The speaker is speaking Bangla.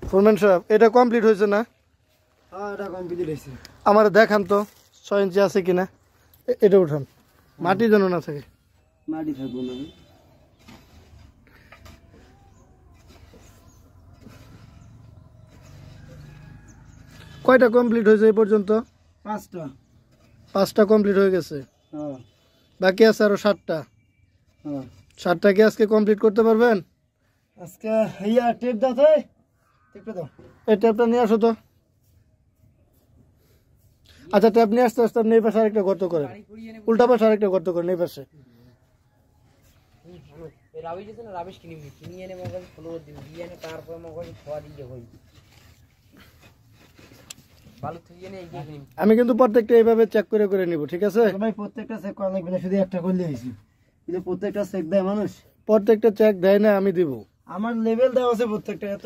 ফোরম্যান সাহেব এটা কমপ্লিট হয়েছে না? হ্যাঁ এটা কমপ্লিট হয়েছে। আমার দেখান তো 6 ইঞ্চি আছে কিনা। এটা উঠান, মাটি যেন না থাকে। মাটি থাকবো না। কয়টা কমপ্লিট হয়েছে এই পর্যন্ত? 5টা। 5টা কমপ্লিট হয়ে গেছে। হ্যাঁ বাকি আছে আরো 7টা। হ্যাঁ 7টা কি আজকে কমপ্লিট করতে পারবেন? আজকে ইয়া টেপ দাও তো, টেপটা দাও। এই ট্যাপটা নিয়ে আসো তো। আচ্ছা ট্যাপ নিয়ে আসতে আসতে আপনি এই পাশে আরেকটা গর্ত করেন, উল্টা পাশে আরেকটা গর্ত করেন এই পাশে। আমি কিন্তু প্রত্যেকটা এইভাবে চেক করে করে নিব, ঠিক আছে ভাই? প্রত্যেকটা চেক করা লাগবে না, শুধু একটা করলে হয়েছে। কিন্তু প্রত্যেকটা চেক দেয় মানুষ? প্রত্যেকটা চেক দেয় না, আমি দিব। আমার লেভেল দেওয়া আছে প্রত্যেকটা। এত